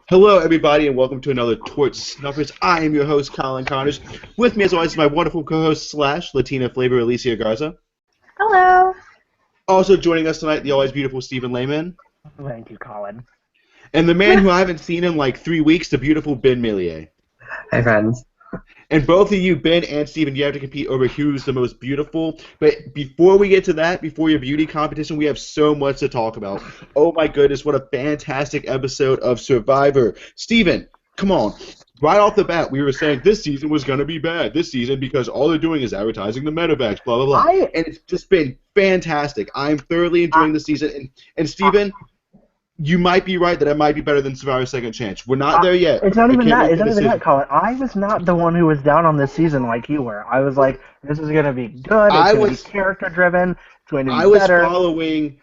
Hello, everybody, and welcome to another Torch Snuffers. I am your host, Colin Connors. With me, as always, is my wonderful co-host slash Latina flavor, Alicia Garza. Hello. Also joining us tonight, the always beautiful Stephen Lehman. Thank you, Colin. And the man who I haven't seen in like 3 weeks, the beautiful Ben Millier. Hi, friends. And both of you, Ben and Stephen, you have to compete over who's the most beautiful. But before we get to that, before your beauty competition, we have so much to talk about. Oh my goodness, what a fantastic episode of Survivor. Stephen, come on. Right off the bat, we were saying this season was going to be bad this season because all they're doing is advertising the medevacs, blah, blah, blah. And it's just been fantastic. I'm thoroughly enjoying the season. And Stephen, you might be right that it might be better than Survivor Second Chance. We're not there yet. It's not even that. It's not even that, Colin. I was not the one who was down on this season like you were. I was like, this is going to be good. It's going to be character-driven. It's going to be better.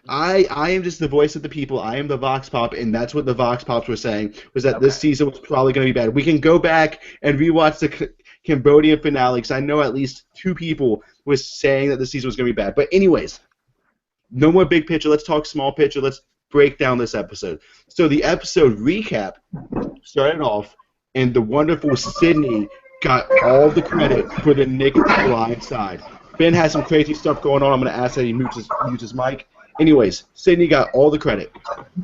I am just the voice of the people. I am the Vox Pop, and that's what the Vox Pops were saying, was that this season was probably going to be bad. We can go back and rewatch the Cambodian finale, because I know at least 2 people were saying that the season was going to be bad. But anyways, no more big picture. Let's talk small picture. Let's break down this episode. So the episode recap started off, and the wonderful Sydney got all the credit for the Nick blind side. Ben has some crazy stuff going on. I'm going to ask that he mutes his mic. Anyways, Sydney got all the credit.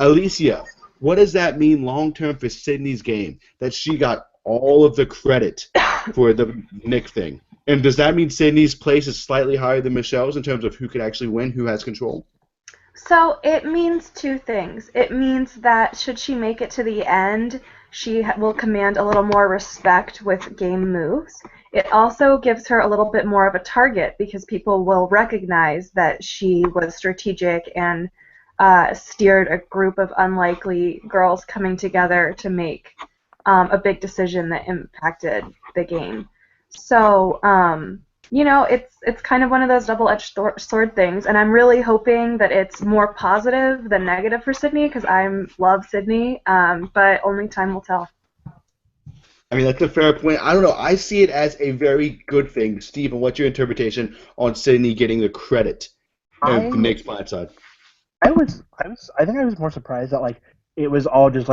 Alicia, what does that mean long-term for Sydney's game, that she got all of the credit for the Nick thing? And does that mean Sydney's place is slightly higher than Michelle's in terms of who could actually win, who has control? So it means 2 things. It means that should she make it to the end, she will command a little more respect with game moves. It also gives her a little bit more of a target because people will recognize that she was strategic and steered a group of unlikely girls coming together to make a big decision that impacted the game. So, it's kind of one of those double-edged sword things, and I'm really hoping that it's more positive than negative for Sydney, because I love Sydney, but only time will tell. I mean, that's a fair point. I don't know. I see it as a very good thing. Stephen, what's your interpretation on Sydney getting the credit of the Nick's blind side? I think I was more surprised that it was all just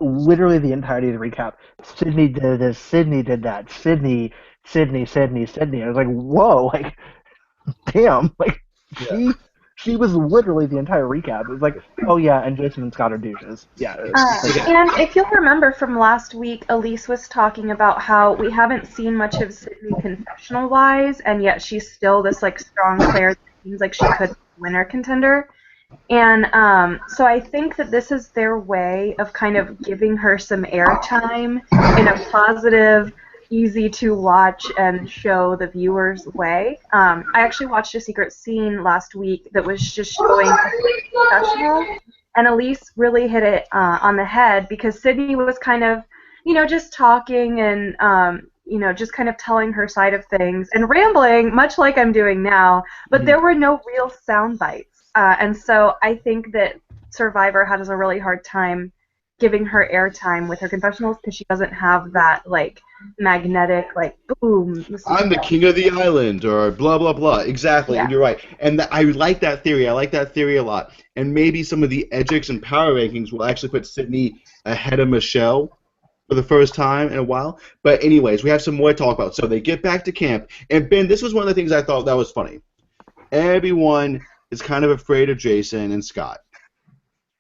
literally the entirety of the recap. Sydney did this. Sydney did that. Sydney. I was like, whoa, damn, she was literally the entire recap. It was like, oh yeah, and Jason and Scott are douches. Yeah. And if you'll remember from last week, Elise was talking about how we haven't seen much of Sydney confessional-wise, and yet she's still this strong player that seems like she could be a winner contender. And so I think that this is their way of kind of giving her some airtime in a positive, easy to watch and show the viewers way. I actually watched a secret scene last week that was just showing a confessional, and Elise really hit it on the head because Sydney was kind of, just talking and, just kind of telling her side of things and rambling, much like I'm doing now, but there were no real sound bites. And so I think that Survivor has a really hard time giving her airtime with her confessionals because she doesn't have that magnetic boom. I'm the king of the island, or blah blah blah. Exactly, and you're right. And I like that theory. I like that theory a lot. And maybe some of the Edgix and power rankings will actually put Sydney ahead of Michelle for the first time in a while. But anyways, we have some more to talk about. So they get back to camp, and Ben, this was one of the things I thought that was funny. Everyone is kind of afraid of Jason and Scott.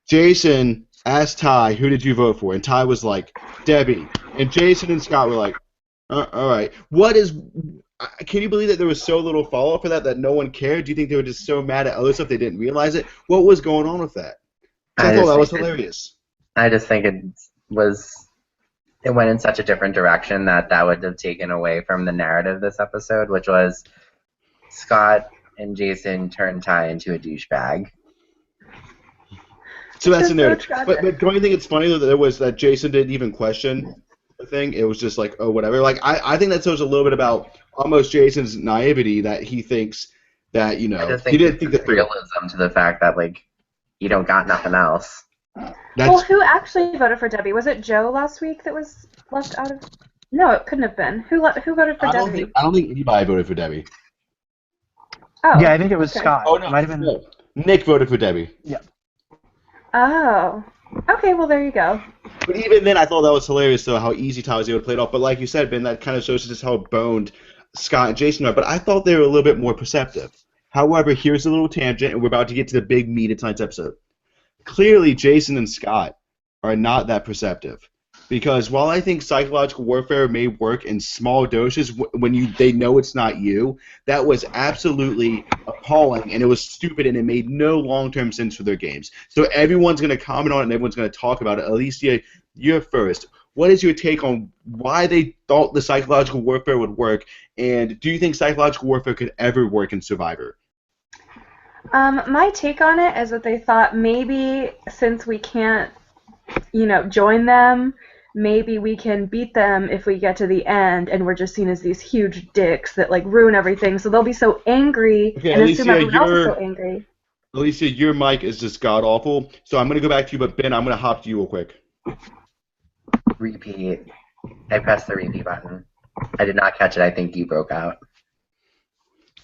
Jason asked Ty, who did you vote for? And Ty was like, Debbie. And Jason and Scott were like, all right. Can you believe that there was so little follow-up for that no one cared? Do you think they were just so mad at other stuff they didn't realize it? What was going on with that? I thought that was hilarious. I just think it went in such a different direction that would have taken away from the narrative this episode, which was Scott and Jason turned Ty into a douchebag. So that's the narrative. But don't you think it's funny that Jason didn't even question the thing? It was just like, oh, whatever. I think that shows a little bit about almost Jason's naivety, that he thinks that, he didn't think that realism to the fact that, you don't got nothing else. Well, who actually voted for Debbie? Was it Joe last week that was left out of? No, it couldn't have been. Who voted for Debbie? I don't think anybody voted for Debbie. Oh. Yeah, I think it was Scott. Oh, no. Might have been. Nick voted for Debbie. Yeah. Oh. Okay, well, there you go. But even then, I thought that was hilarious, though, how easy Ty was able to play it off. But like you said, Ben, that kind of shows just how boned Scott and Jason are. But I thought they were a little bit more perceptive. However, here's a little tangent, and we're about to get to the big meat of tonight's episode. Clearly, Jason and Scott are not that perceptive. Because while I think psychological warfare may work in small doses when they know it's not you, that was absolutely appalling, and it was stupid, and it made no long-term sense for their games. So everyone's going to comment on it, and everyone's going to talk about it. Alicia, you're first. What is your take on why they thought the psychological warfare would work, and do you think psychological warfare could ever work in Survivor? My take on it is that they thought maybe since we can't, join them, maybe we can beat them if we get to the end and we're just seen as these huge dicks that ruin everything. So they'll be so angry and Alicia, assume everyone else is so angry. Alicia, your mic is just god awful. So I'm gonna go back to you, but Ben, I'm gonna hop to you real quick. Repeat. I pressed the repeat button. I did not catch it. I think you broke out.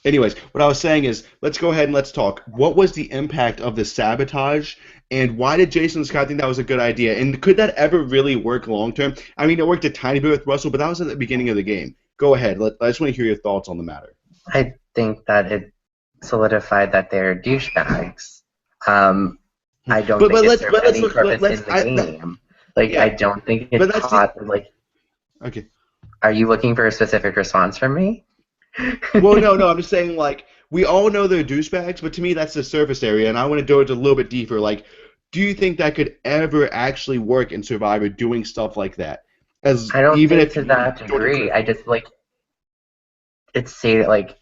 Anyways, what I was saying is, let's go ahead and let's talk. What was the impact of the sabotage, and why did Jason and Scott think that was a good idea? And could that ever really work long term? I mean, it worked a tiny bit with Russell, but that was at the beginning of the game. Go ahead. I just want to hear your thoughts on the matter. I think that it solidified that they're douchebags. I don't think it served any purpose in the game. I don't think it taught, Okay. Are you looking for a specific response from me? Well, no, I'm just saying, we all know they're douchebags, but to me that's the surface area, and I want to go into a little bit deeper. Do you think that could ever actually work in Survivor, doing stuff like that? I don't think to that degree. I just, it's say that,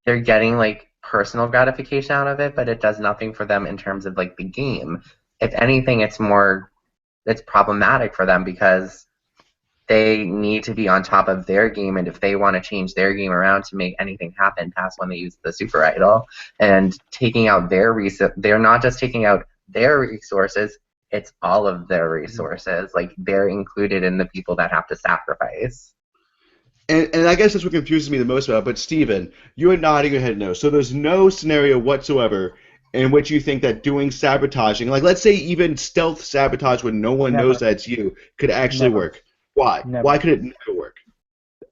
they're getting, personal gratification out of it, but it does nothing for them in terms of, the game. If anything, it's problematic for them because they need to be on top of their game, and if they want to change their game around to make anything happen past when they use the super idol and taking out they're not just taking out their resources, it's all of their resources. They're included in the people that have to sacrifice. And I guess that's what confuses me the most about it, but Steven, you're nodding your head no. So there's no scenario whatsoever in which you think that doing sabotaging, let's say even stealth sabotage when no one knows that's you, could actually work. Why? Never. Why could it never work?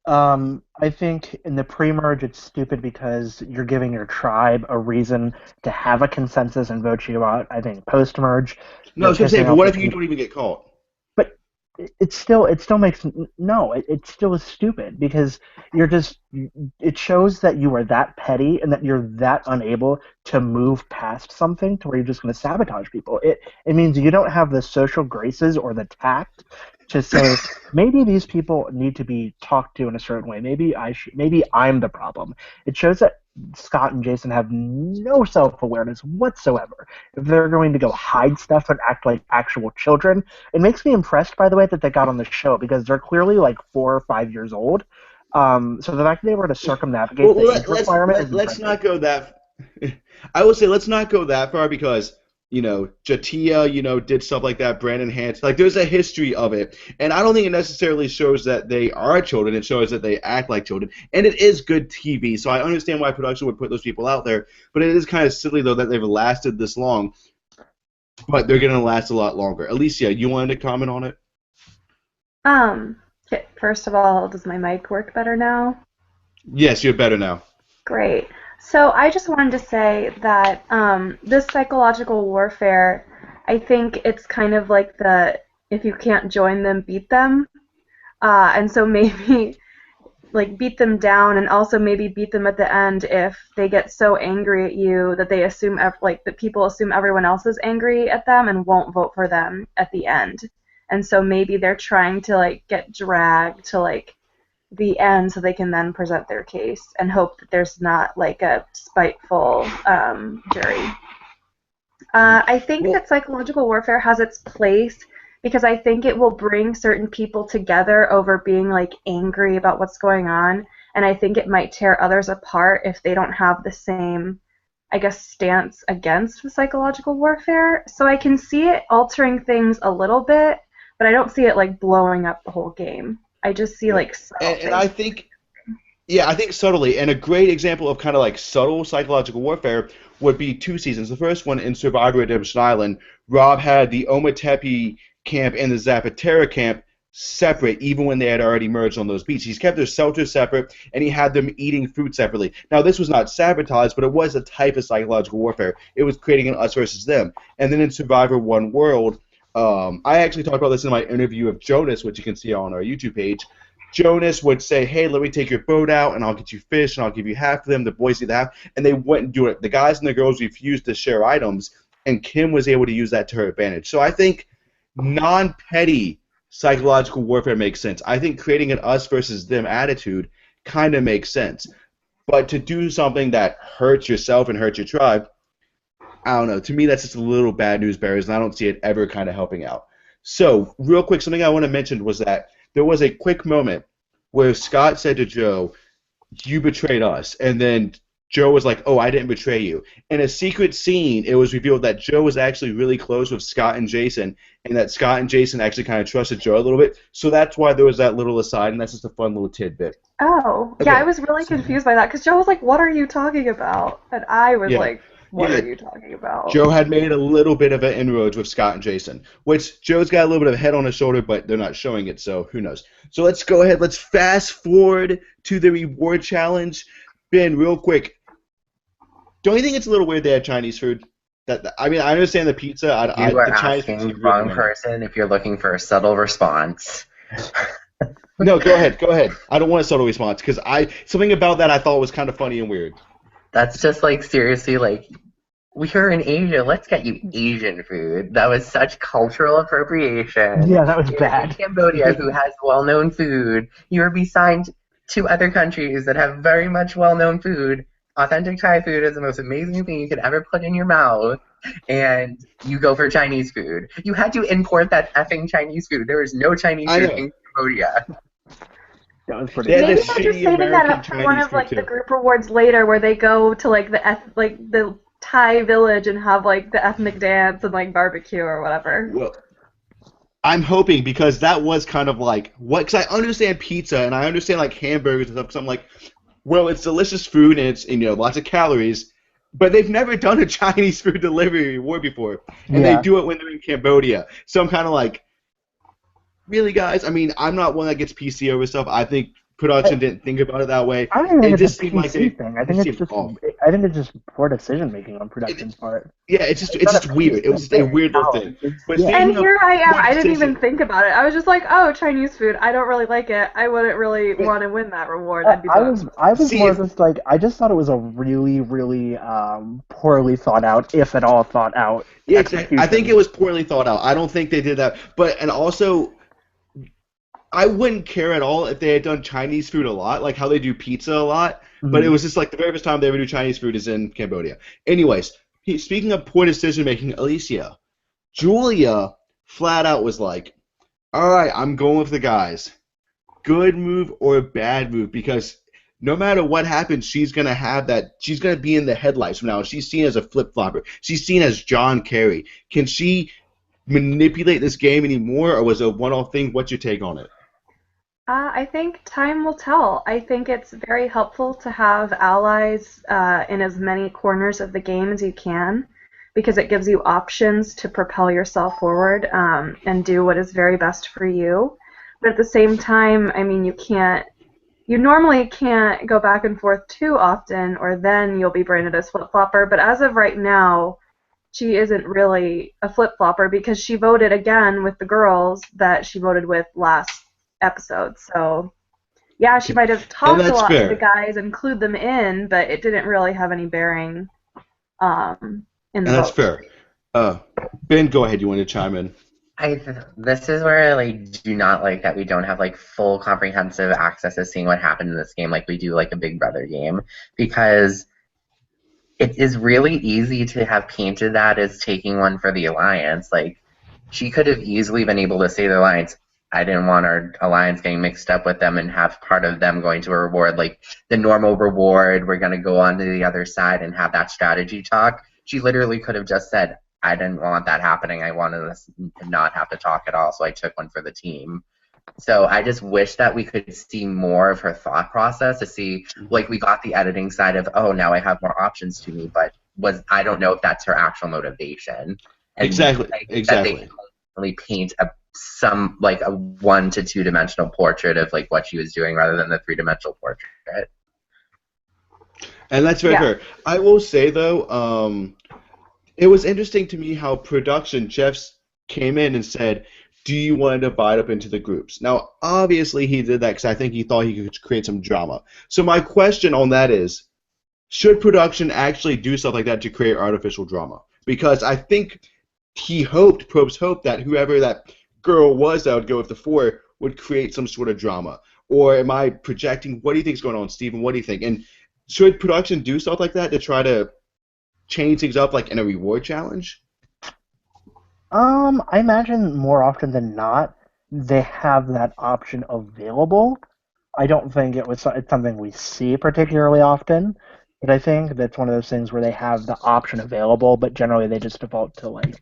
I think in the pre-merge it's stupid because you're giving your tribe a reason to have a consensus and vote you out. I think post-merge... No, I was going to say, but what if you don't even get caught? But it still makes... No, it still is stupid because you're just... It shows that you are that petty and that you're that unable to move past something to where you're just going to sabotage people. It means you don't have the social graces or the tact to say maybe these people need to be talked to in a certain way. Maybe I'm the problem. It shows that Scott and Jason have no self-awareness whatsoever. If they're going to go hide stuff and act like actual children, it makes me impressed by the way that they got on the show because they're clearly 4 or 5 years old. So the fact that they were to circumnavigate the age requirement. Let's not go that. I will say let's not go that far because. Jatia, did stuff like that, Brandon Hans. There's a history of it. And I don't think it necessarily shows that they are children. It shows that they act like children. And it is good TV, so I understand why production would put those people out there. But it is kind of silly, though, that they've lasted this long. But they're going to last a lot longer. Alicia, you wanted to comment on it? Okay, first of all, does my mic work better now? Yes, you're better now. Great. So I just wanted to say that this psychological warfare, I think it's kind of like the if you can't join them, beat them. And so maybe beat them down and also maybe beat them at the end if they get so angry at you that they assume that people assume everyone else is angry at them and won't vote for them at the end. And so maybe they're trying to get dragged to the end so they can then present their case and hope that there's not a spiteful jury. I think that psychological warfare has its place because I think it will bring certain people together over being angry about what's going on, and I think it might tear others apart if they don't have the same, stance against the psychological warfare. So I can see it altering things a little bit, but I don't see it blowing up the whole game. I just see and I think subtly, and a great example of kind of subtle psychological warfare would be 2 seasons. The first one in Survivor Redemption Island, Rob had the Ometepe camp and the Zapatera camp separate, even when they had already merged on those beats. He's kept their shelters separate, and he had them eating food separately. Now, this was not sabotage, but it was a type of psychological warfare. It was creating an us versus them. And then in Survivor One World, I actually talked about this in my interview of Jonas, which you can see on our YouTube page. Jonas would say, hey, let me take your boat out, and I'll get you fish, and I'll give you half of them. The boys get the half, and they wouldn't do it. The guys and the girls refused to share items, and Kim was able to use that to her advantage. So I think non-petty psychological warfare makes sense. I think creating an us versus them attitude kind of makes sense. But to do something that hurts yourself and hurts your tribe, I don't know. To me, that's just a little bad news bears, and I don't see it ever kind of helping out. So, real quick, something I want to mention was that there was a quick moment where Scott said to Joe, you betrayed us, and then Joe was like, oh, I didn't betray you. In a secret scene, it was revealed that Joe was actually really close with Scott and Jason, and that Scott and Jason actually kind of trusted Joe a little bit. So that's why there was that little aside, and that's just a fun little tidbit. Oh, Okay. yeah, I was really confused by that, because Joe was like, what are you talking about? And I was like, what are you talking about? Joe had made a little bit of an inroads with Scott and Jason, which Joe's got a little bit of a head on his shoulder, but they're not showing it, so who knows. So let's go ahead. Let's fast forward to the reward challenge. Ben, real quick, don't you think it's a little weird they had Chinese food? I mean, I understand the pizza. You are asking the wrong person if you're looking for a subtle response. No, go ahead. Go ahead. I don't want a subtle response because something about that I thought was kind of funny and weird. That's just like seriously like we're in Asia. Let's get you Asian food. That was such cultural appropriation. Yeah, that was You're bad. in Cambodia, who has well-known food. You are assigned to other countries that have very much well-known food. Authentic Thai food is the most amazing thing you could ever put in your mouth, and you go for Chinese food. You had to import that effing Chinese food. There is no Chinese food in Cambodia. That was pretty. Maybe they're just saving that up for one of like the group rewards later, where they go to like the Thai village and have like the ethnic dance and like barbecue or whatever. Well, I'm hoping because that was kind of like what? Because I understand pizza and I understand like hamburgers and stuff. Because I'm like, well, it's delicious food and it's lots of calories, but they've never done a Chinese food delivery reward before, and they do it when they're in Cambodia. So I'm kind of like, really, guys? I mean, I'm not one that gets PC over stuff. I think production didn't think about it that way. I don't think it's a PC thing. I think it's just poor decision making on production's part. Yeah, it's just weird. It was just a weird little thing. And here I am. I didn't even think about it. I was just like, oh, Chinese food. I don't really like it. I wouldn't really want to win that reward. I was more just like, I just thought it was a really, really poorly thought out, if at all thought out. Yeah, exactly. I think it was poorly thought out. I don't think they did that. And also, I wouldn't care at all if they had done Chinese food a lot, like how they do pizza a lot. Mm-hmm. But it was just like the very first time they ever do Chinese food is in Cambodia. Anyways, speaking of poor decision making, Alicia, Julia flat out was like, all right, I'm going with the guys. Good move or bad move, because no matter what happens, she's going to have that. She's going to be in the headlights from now on. She's seen as a flip-flopper. She's seen as John Kerry. Can she manipulate this game anymore, or was it a one-off thing? What's your take on it? I think time will tell. I think it's very helpful to have allies in as many corners of the game as you can, because it gives you options to propel yourself forward and do what is very best for you. But at the same time, I mean, you normally can't go back and forth too often, or then you'll be branded as flip-flopper. But as of right now, she isn't really a flip-flopper because she voted again with the girls that she voted with last episode. So, yeah, she might have talked a lot to the guys, include them in, but it didn't really have any bearing in the that's fair. Ben, go ahead. You want to chime in? This is where I do not like that we don't have full comprehensive access to seeing what happened in this game like we do a Big Brother game, because it is really easy to have painted that as taking one for the Alliance. She could have easily been able to say to the Alliance, I didn't want our Alliance getting mixed up with them and have part of them going to a reward, the normal reward, we're going to go on to the other side and have that strategy talk. She literally could have just said, I didn't want that happening. I wanted us to not have to talk at all, so I took one for the team. So I just wish that we could see more of her thought process to see, we got the editing side of, oh, now I have more options to me, but I don't know if that's her actual motivation. And exactly. really paint a 1 to 2 dimensional portrait of like what she was doing rather than the 3-dimensional portrait. And that's very fair. I will say though, it was interesting to me how production Jeffs came in and said, "Do you want to divide up into the groups?" Now, obviously, he did that because I think he thought he could create some drama. So my question on that is, should production actually do stuff like that to create artificial drama? Because I think Probst hoped that whoever that girl was that would go with the 4 would create some sort of drama. Or am I projecting? What do you think is going on, Stephen? What do you think? And should production do stuff like that to try to change things up, like in a reward challenge? I imagine more often than not, they have that option available. I don't think it's something we see particularly often, but I think that's one of those things where they have the option available, but generally they just default to like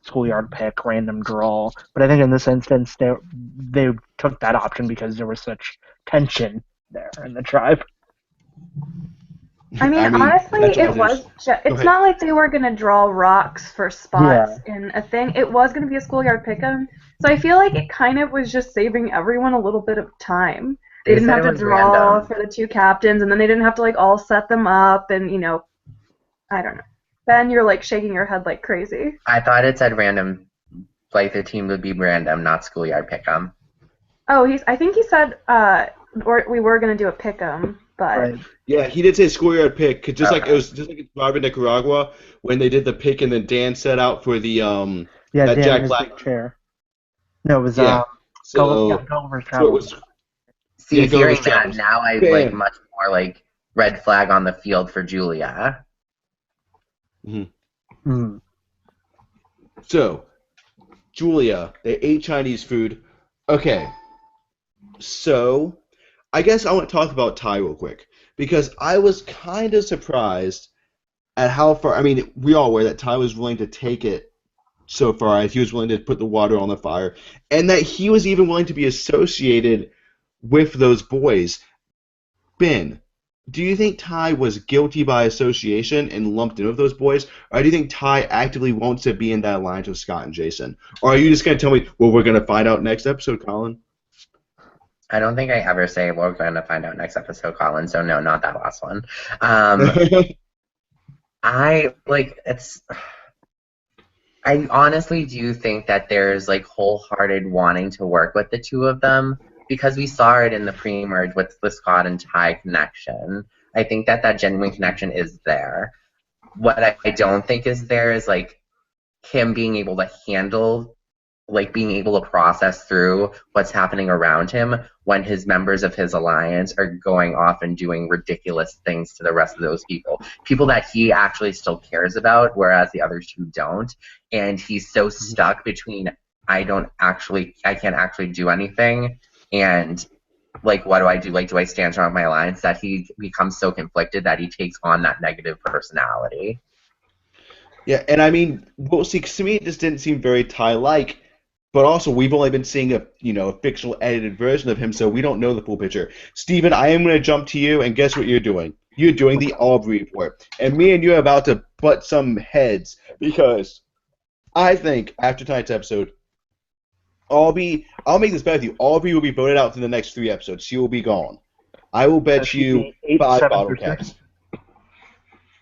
schoolyard pick, random draw. But I think in this instance, they took that option because there was such tension there in the tribe. I mean honestly, it's not like they were going to draw rocks for spots in a thing. It was going to be a schoolyard pick'em. So I feel like it kind of was just saving everyone a little bit of time. They didn't have to draw for the 2 captains, and then they didn't have to like all set them up, and I don't know. Ben, you're like shaking your head like crazy. I thought it said random, like the team would be random, not schoolyard pick'em. Oh, I think he said we were going to do a pick'em. But right. Yeah, he did say schoolyard pick, just like it was just like in Marvin, Nicaragua, when they did the pick and then Dan set out for the Dan Jack Black chair. No, it was Gulliver's Travels. So see, hearing that now, I like much more like red flag on the field for Julia. Mm-hmm. So, Julia, they ate Chinese food. Okay, so I guess I want to talk about Ty real quick, because I was kind of surprised at how far, I mean, we all were that Ty was willing to take it so far, he was willing to put the water on the fire, and that he was even willing to be associated with those boys. Ben, do you think Ty was guilty by association and lumped in with those boys, or do you think Ty actively wants to be in that alliance with Scott and Jason? Or are you just going to tell me, well, we're going to find out next episode, Colin? I don't think I ever say we're going to find out next episode, Colin, so no, not that last one. I honestly do think that there's like wholehearted wanting to work with the 2 of them, because we saw it in the pre-merge with the Scott and Ty connection. I think that genuine connection is there. What I don't think is there is like him being able to handle, like being able to process through what's happening around him when his members of his alliance are going off and doing ridiculous things to the rest of those people that he actually still cares about, whereas the other 2 don't. And he's so stuck between I can't actually do anything, and like, what do I do? Like, do I stand strong with my alliance? That he becomes so conflicted that he takes on that negative personality. Yeah, and I mean, well, see, 'cause to me, it just didn't seem very Ty-like. But also, we've only been seeing a fictional edited version of him, so we don't know the full picture. Steven, I am going to jump to you, and guess what you're doing? You're doing the Aubrey report. And me and you are about to butt some heads, because I think, after tonight's episode, I'll make this bet with you. Aubrey will be voted out in the next 3 episodes. She will be gone. I will bet you 5 bottle caps.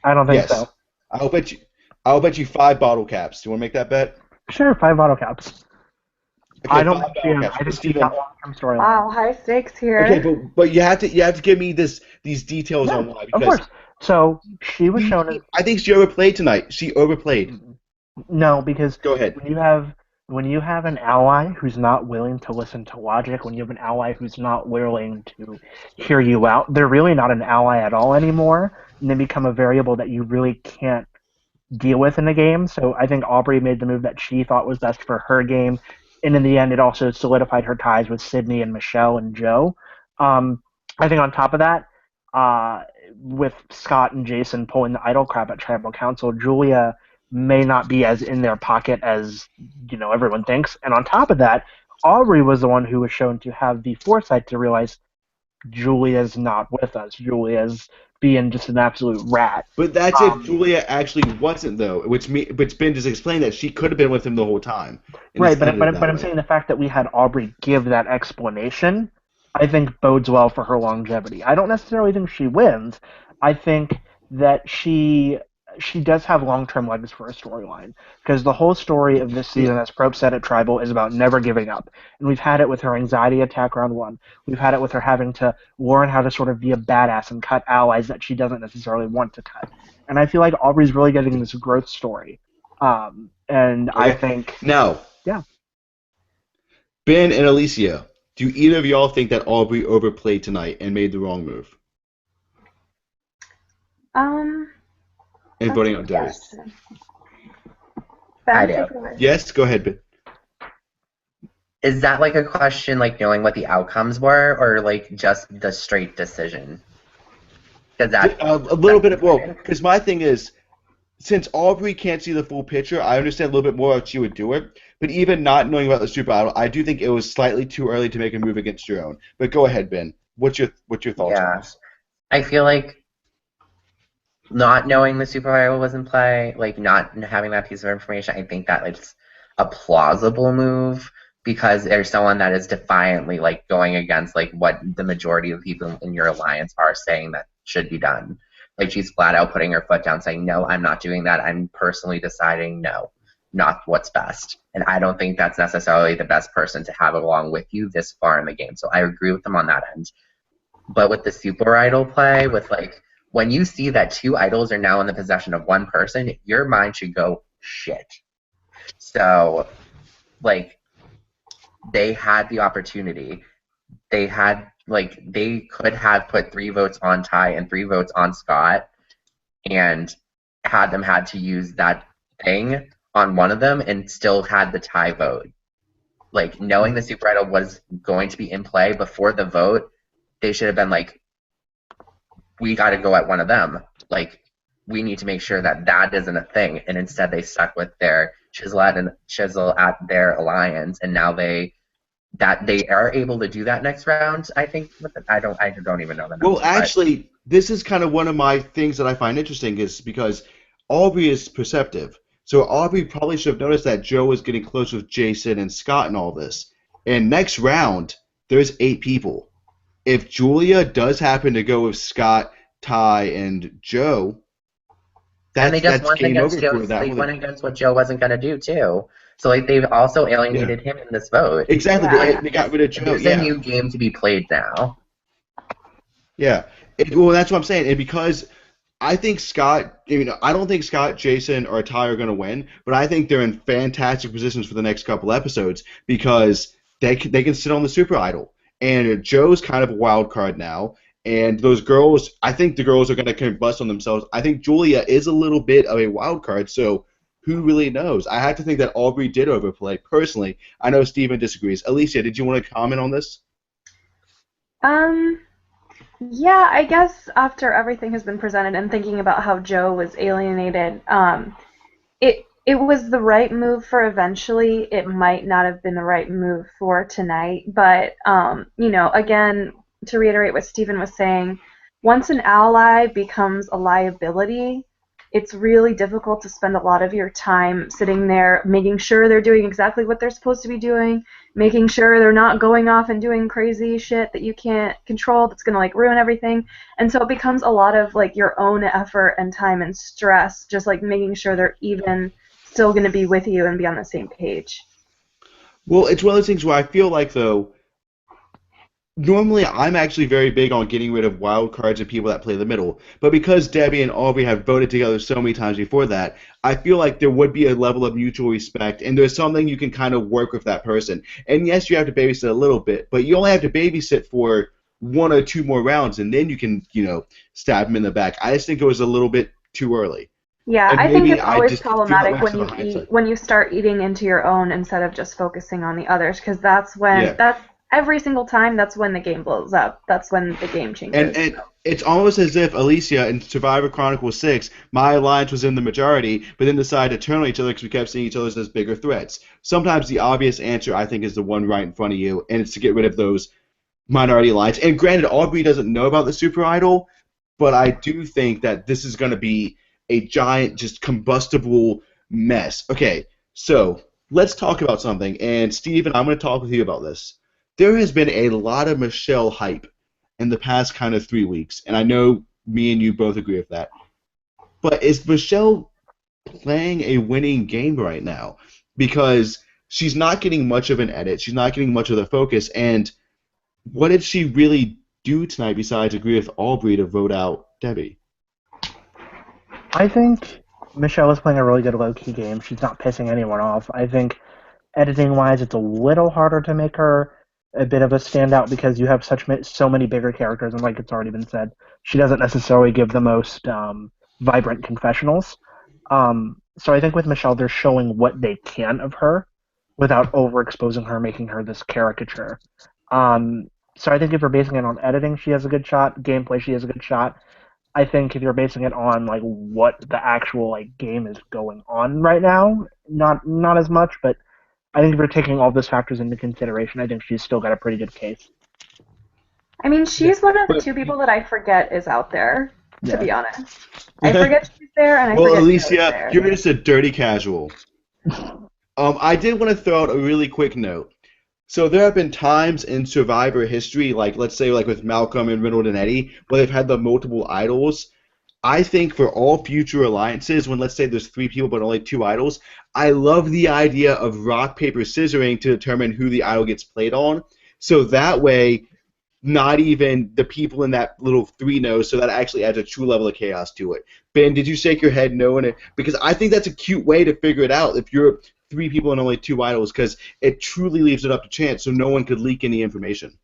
I don't think so. I'll bet you 5 bottle caps. Do you want to make that bet? Sure, 5 bottle caps. Okay, I don't think I just see that long-term story. Wow, high stakes here. Okay, but you have to give me these details on why. Because of course. So she was shown. I think she overplayed tonight. She overplayed. No, because go ahead. When you have an ally who's not willing to listen to logic, when you have an ally who's not willing to hear you out, they're really not an ally at all anymore, and they become a variable that you really can't deal with in a game. So I think Aubrey made the move that she thought was best for her game. And in the end, it also solidified her ties with Sydney and Michelle and Joe. I think on top of that, with Scott and Jason pulling the idol crap at Tribal Council, Julia may not be as in their pocket as everyone thinks. And on top of that, Aubrey was the one who was shown to have the foresight to realize Julia's not with us. Julia's being just an absolute rat. But that's if Um, Julia actually wasn't, though, which Ben just explained that she could have been with him the whole time, and it's right, but edited but that but I'm way. saying the fact that we had Aubrey give that explanation, I think bodes well for her longevity. I don't necessarily think she wins. I think that she does have long-term legs for a storyline because the whole story of this season, as Probe said at Tribal, is about never giving up. And we've had it with her anxiety attack round one. We've had it with her having to learn how to sort of be a badass and cut allies that she doesn't necessarily want to cut. And I feel like Aubrey's really getting this growth story. And I Okay. think, Now, yeah. Ben and Alicia, do either of y'all think that Aubrey overplayed tonight and made the wrong move Um, in that's a voting out good Debbie? question. I Ben, do. take it away. Yes, go ahead, Ben. Is that like a question like knowing what the outcomes were, or like just the straight decision? Because A little bit of, well, because my thing is, since Aubrey can't see the full picture, I understand a little bit more how she would do it. But even not knowing about the Super Idol, I do think it was slightly too early to make a move against your own. But go ahead, Ben. What's your thoughts on yeah, this? I feel like not knowing the Super Idol was in play, like not having that piece of information, I think that it's a plausible move because there's someone that is defiantly like going against like what the majority of people in your alliance are saying that should be done. Like she's flat out putting her foot down, saying, "No, I'm not doing that. I'm personally deciding no, not what's best." And I don't think that's necessarily the best person to have along with you this far in the game. So I agree with them on that end. But with the super idol play, with like when you see that two idols are now in the possession of one person, your mind should go shit. So like they had the opportunity. They could have put 3 votes on Ty and 3 votes on Scott and had to use that thing on one of them and still had the tie vote. Like knowing the super idol was going to be in play before the vote, they should have been like, we got to go at one of them. Like, we need to make sure that that isn't a thing. And instead, they stuck with their chisel at their alliance, and now they are able to do that next round. I think. I don't even know the Well, numbers. actually, this is kind of one of my things that I find interesting is because Aubrey is perceptive. So Aubrey probably should have noticed that Joe was getting close with Jason and Scott and all this. And next round, there's 8 people. If Julia does happen to go with Scott, Ty, and Joe, And they just that's went game against over Joe. for that They one. went against what Joe wasn't going to do too. So like they've also Yeah, alienated him in this vote. exactly. Yeah. They got rid of Joe. There's a Yeah, new game to be played now. yeah. Well, that's what I'm saying. And because I think Scott, I don't think Scott, Jason, or Ty are going to win, but I think they're in fantastic positions for the next couple episodes because they can sit on the Super Idol. And Joe's kind of a wild card now. And those girls, I think the girls are going to combust on themselves. I think Julia is a little bit of a wild card, so who really knows? I have to think that Aubrey did overplay, personally. I know Steven disagrees. Alicia, did you want to comment on this? Um, yeah, I guess after everything has been presented and thinking about how Joe was alienated, it was the right move for eventually. It might not have been the right move for tonight, but again, to reiterate what Stephen was saying, once an ally becomes a liability, it's really difficult to spend a lot of your time sitting there making sure they're doing exactly what they're supposed to be doing, making sure they're not going off and doing crazy shit that you can't control that's going to like ruin everything. And so it becomes a lot of like your own effort and time and stress just like making sure they're even still going to be with you and be on the same page. Well, it's one of those things where I feel like, though, normally I'm actually very big on getting rid of wild cards and people that play the middle. But because Debbie and Aubrey have voted together so many times before that, I feel like there would be a level of mutual respect, and there's something you can kind of work with that person. And yes, you have to babysit a little bit, but you only have to babysit for 1 or 2 more rounds, and then you can, stab him in the back. I just think it was a little bit too early. Yeah, And I think maybe it's I always just feel that problematic way when in you hindsight. when you start eating into your own instead of just focusing on the others, because that's every single time that's when the game blows up. That's when the game And changes. and it's almost as if Alicia in Survivor Chronicles 6, my alliance was in the majority, but then decided to turn on each other because we kept seeing each other as bigger threats. Sometimes the obvious answer, I think, is the one right in front of you, and it's to get rid of those Minority Alliance. And granted, Aubrey doesn't know about the Super Idol, but I do think that this is going to be a giant, just combustible mess. Okay, so let's talk about something. And Steven, I'm going to talk with you about this. There has been a lot of Michelle hype in the past kind of 3 weeks, and I know me and you both agree with that. But is Michelle playing a winning game right now? Because she's not getting much of an edit, she's not getting much of the focus, and what did she really do tonight besides agree with Aubrey to vote out Debbie? I think Michelle is playing a really good low-key game. She's not pissing anyone off. I think editing-wise, it's a little harder to make her a bit of a standout because you have so many bigger characters, and like it's already been said, she doesn't necessarily give the most vibrant confessionals. So I think with Michelle, they're showing what they can of her without overexposing her, making her this caricature. So I think if you're basing it on editing, she has a good shot. Gameplay, she has a good shot. I think if you're basing it on like what the actual like game is going on right now, not as much. But I think if you're taking all those factors into consideration, I think she's still got a pretty good case. I mean, she's one of the two people that I forget is out there. To be honest, I forget she's there, and I forget Alicia, she's there. you're just a dirty casual. I did want to throw out a really quick note. So there have been times in Survivor history, like let's say like with Malcolm and Reynolds and Eddie, where they've had the multiple idols. I think for all future alliances, when let's say there's 3 people but only 2 idols, I love the idea of rock, paper, scissoring to determine who the idol gets played on. So that way, not even the people in that little 3 know, so that actually adds a true level of chaos to it. Ben, did you shake your head no? Because I think that's a cute way to figure it out if you're 3 people and only 2 idols, because it truly leaves it up to chance, so no one could leak any information.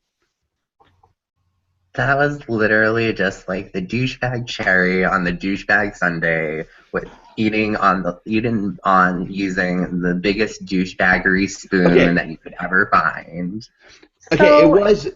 That was literally just like the douchebag cherry on the douchebag sundae with eating on using the biggest douchebaggery spoon that you could ever find. Okay, it was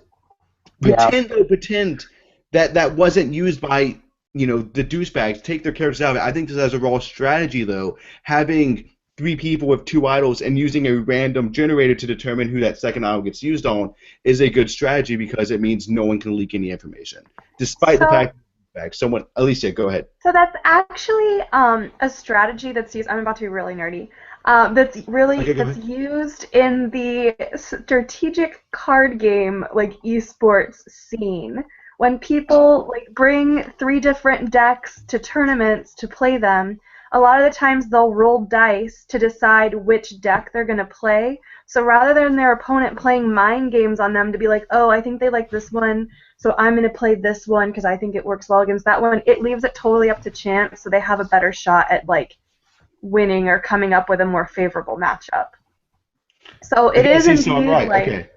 pretend that wasn't used by the douchebags. Take their characters out of it. I think this as a raw strategy though, having 3 people with 2 idols and using a random generator to determine who that second idol gets used on is a good strategy because it means no one can leak any information, despite the fact that someone. Alicia, go ahead. So that's actually a strategy that's used. I'm about to be really nerdy. That's used in the strategic card game like esports scene. When people like bring 3 different decks to tournaments to play them, a lot of the times they'll roll dice to decide which deck they're going to play. So rather than their opponent playing mind games on them to be like, oh, I think they like this one, so I'm going to play this one because I think it works well against that one, it leaves it totally up to chance so they have a better shot at like winning or coming up with a more favorable matchup. So it is indeed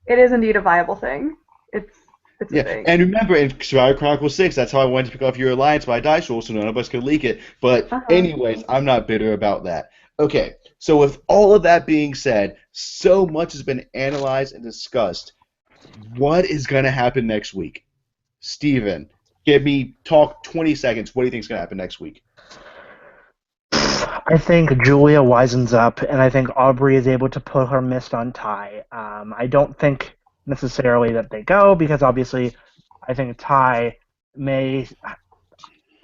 it is indeed a viable thing. It's a thing. And remember, in Survivor Chronicles 6, that's how I wanted to pick off your alliance by dice roll, so none of us could leak it. But anyways, I'm not bitter about that. Okay, so with all of that being said, so much has been analyzed and discussed. What is going to happen next week? Steven, talk 20 seconds. What do you think is going to happen next week? I think Julia wisens up, and I think Aubrey is able to put her mist on Ty. I don't think necessarily that they go, because obviously I think Ty may...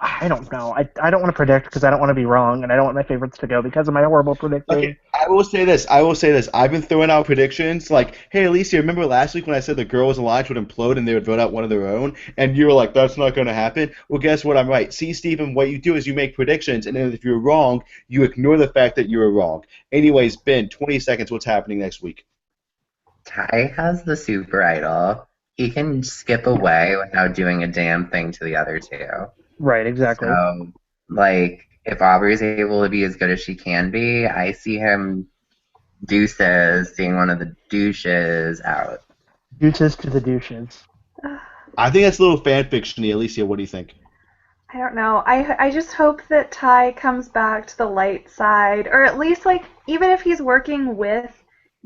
I don't know. I don't want to predict because I don't want to be wrong, and I don't want my favorites to go because of my horrible predicting. Okay, I will say this. I've been throwing out predictions like, hey, Alicia, remember last week when I said the girls' alliance would implode and they would vote out one of their own? And you were like, that's not going to happen. Well, guess what? I'm right. See, Stephen, what you do is you make predictions, and then if you're wrong, you ignore the fact that you were wrong. Anyways, Ben, 20 seconds. What's happening next week? Ty has the super idol. He can skip away without doing a damn thing to the other 2. Right, exactly. So, like, if Aubrey's able to be as good as she can be, I see him seeing one of the douches out. Deuces to the douches. I think that's a little fan fiction-y. Alicia, what do you think? I don't know. I just hope that Ty comes back to the light side, or at least, like, even if he's working with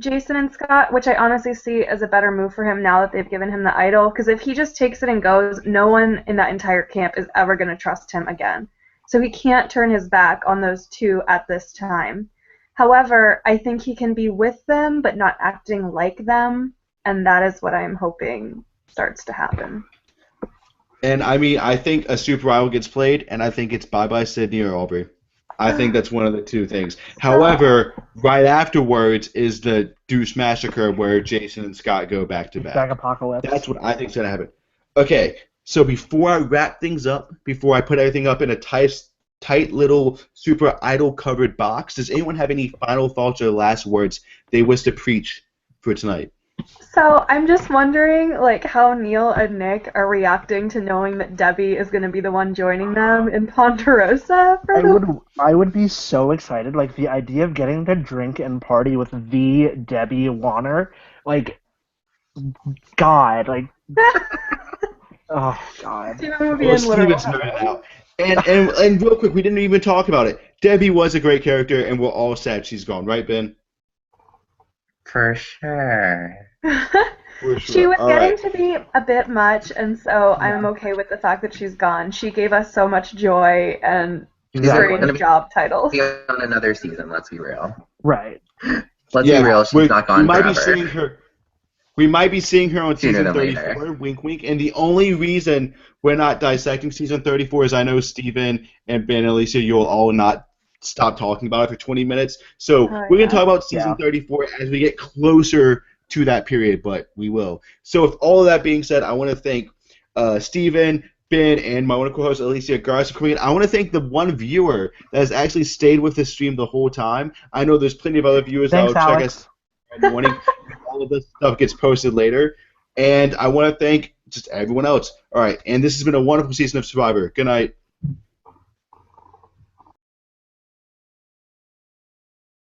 Jason and Scott, which I honestly see as a better move for him now that they've given him the idol, because if he just takes it and goes, no one in that entire camp is ever going to trust him again. So he can't turn his back on those 2 at this time. However, I think he can be with them but not acting like them, and that is what I'm hoping starts to happen. And I mean, I think a super rival gets played, and I think it's bye-bye Sydney or Aubrey. I think that's one of the two things. However, right afterwards is the Deuce Massacre where Jason and Scott go back to back. Back apocalypse. That's what I think is going to happen. Okay, so before I wrap things up, before I put everything up in a tight little super idol-covered box, does anyone have any final thoughts or last words they wish to preach for tonight? So I'm just wondering, like, how Neil and Nick are reacting to knowing that Debbie is going to be the one joining them in Ponderosa. I would be so excited. Like, the idea of getting to drink and party with the Debbie Warner, like, God, like, oh God. Steven would be Well, in literal Steven's nerded out. And real quick, we didn't even talk about it. Debbie was a great character, and we're all sad she's gone, right, Ben? For sure. For sure. She was All getting right. to be a bit much, and so I'm okay with the fact that she's gone. She gave us so much joy and She's strange gonna job titles. be on another season, let's be real. Right. Let's be real, she's not gone we might forever. be seeing her. We might be seeing her on Sooner season than 34. later. Wink, wink. And the only reason we're not dissecting season 34 is I know Steven and Ben and Alicia, you'll all not stop talking about it for 20 minutes. So we're going to talk about season 34 as we get closer to that period, but we will. So with all of that being said, I want to thank Steven, Ben, and my wonderful host Alicia Garza for coming in. I want to thank the one viewer that has actually stayed with the stream the whole time. I know there's plenty of other viewers that will check us in the morning. All of this stuff gets posted later. And I want to thank just everyone else. All right, and this has been a wonderful season of Survivor. Good night.